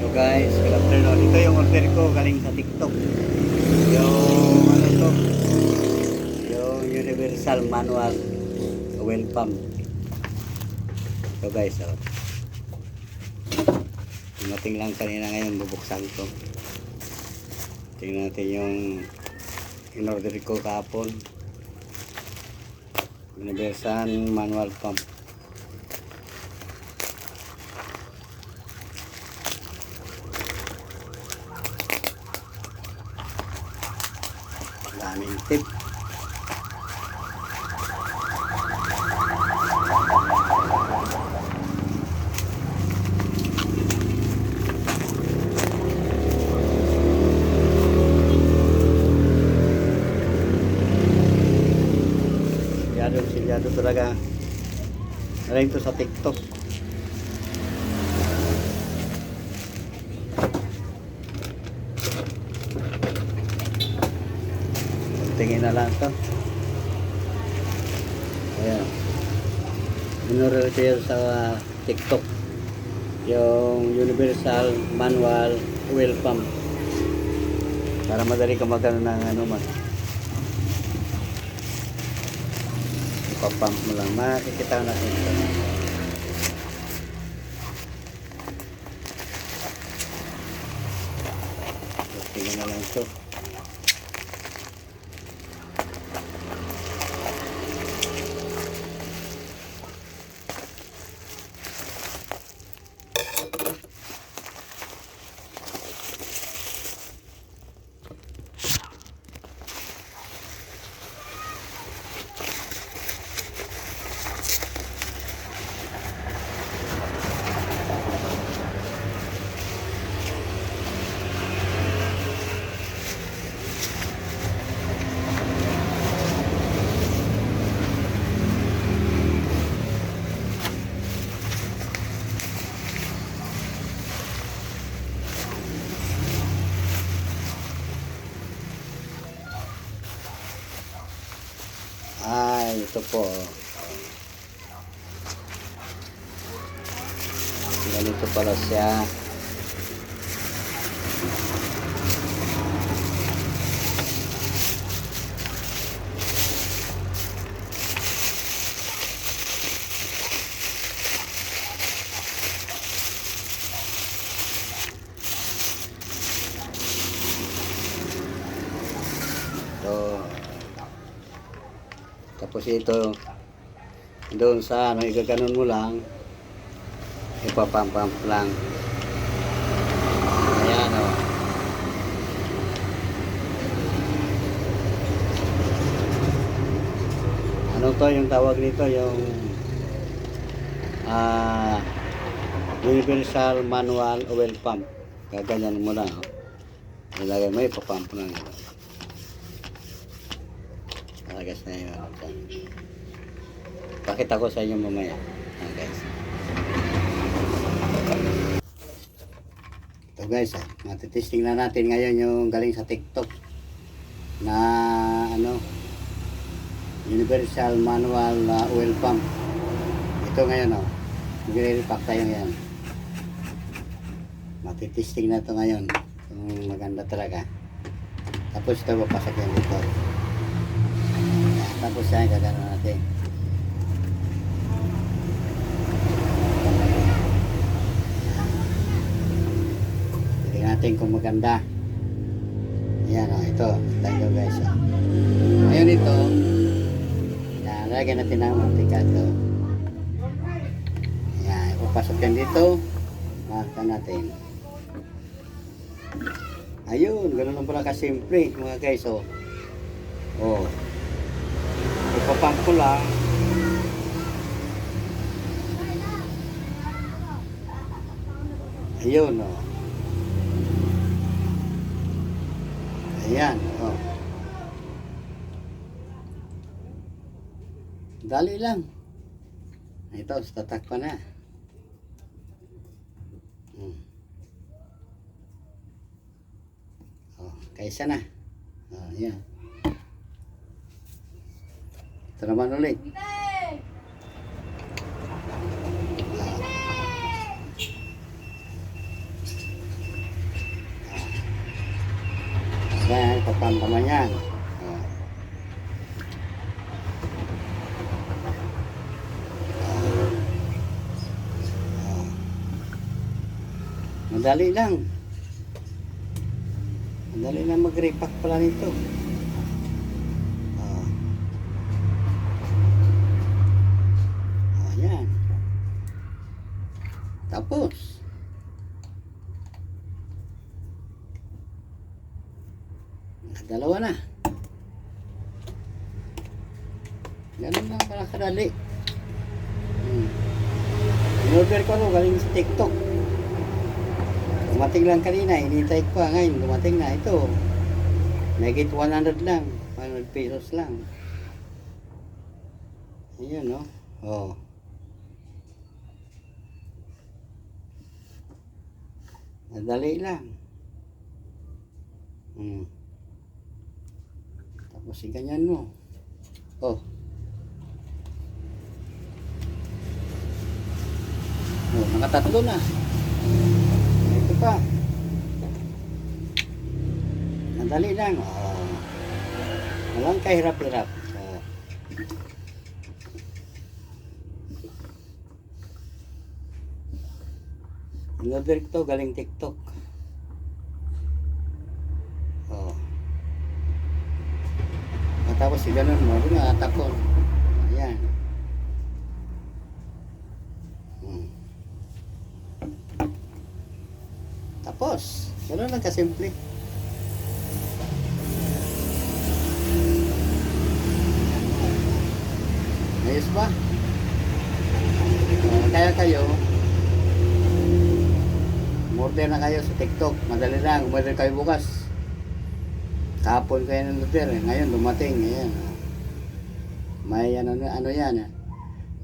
So guys, good afternoon. Ito yung order ko galing sa TikTok. Yung ano to? Yung Universal Manual Oil Pump. So guys, dumating lang kanina, ngayon bubuksan ko. Tingnan natin yung in-order ko kahapon. Universal Manual Pump. Daming tip. Silyado talaga. Galing to sa TikTok. Tingin na lang to. Ayan. Minuro ko yun sa TikTok. Yung Universal Manual Oil Pump. Para madali ka magano ng ano man. Ipapump mo lang. Makikita natin ito. Tingin na lang ito. Ito po. Ganito pala siya. Tapos ito doon sa ano, igaganon mo lang, ipapamp lang. Ayan o. Ano to yung tawag nito, yung Universal Manual Oil Pump. Gaganyan mo lang o. Ilagay mo, ipapump lang ito. Guys, na yun. Pakita ko sa inyo mamaya. Guys. Ito guys, matitesting na natin ngayon yung galing sa TikTok na ano, Universal Manual Oil Pump. Ito ngayon magre-repack tayo ngayon. Matitesting na ito ngayon. Maganda talaga. Tapos ito papasok yan dito. Tapos yan, gagano natin. Tingnan natin kung maganda. Ayan ito. Tayo guys. Ngayon ito, lagyan natin ng mantika ito. Ayan, ipapasok yan dito. Makaka natin. Ayun, ganoon lang pala kasimple mga guys. Ipapump ko lang. Ayun ayan dali lang. Ito, tatak pa na. Kaysa na. Ayan. Ito naman ulit. Tapan naman yan. Oh. Oh. Madali lang. Madali lang mag-repack pala nito. Oh. Ayan. Tapos, dalawa na. Ganun lang pala kadali. In-order ko galing sa TikTok. Dumating lang kanina, hinintay ko pa. Ngayon, dumating na. Ito, megit 100 lang. 100 pesos lang. Ayan, no? Oh. Madali lang. Tapos ganyan mo. Oh. Oh, nakatatlo na. Ito pa. Madali lang. Oh. Walang kahirap-hirap. Oh. In-order ko galing TikTok. Oh. Tapos ganun mo, doon nakatapon. Ayan. Tapos, ganun lang kasimple. Ayos ba? Kaya kayo, order na kayo sa TikTok. Madali lang, order kayo bukas. Kahapon kayo ng order, ngayon dumating. Ayan. May ano yan,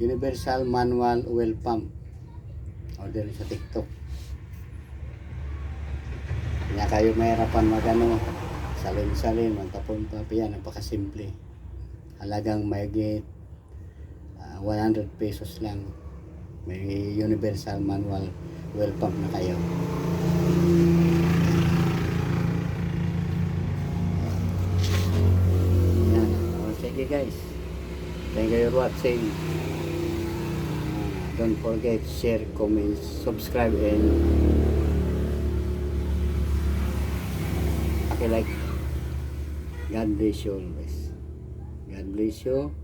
Universal Manual Oil Pump. Order sa TikTok. Kaya kayo mahirapan magano, salin-salin, magtapon pa. Yan, napakasimple. Halagang mayigit 100 pesos lang. May Universal Manual Oil Pump na kayo. Yan. Sige guys. Thank you for watching. Don't forget, share, comment, subscribe, and like. God bless you always. God bless you.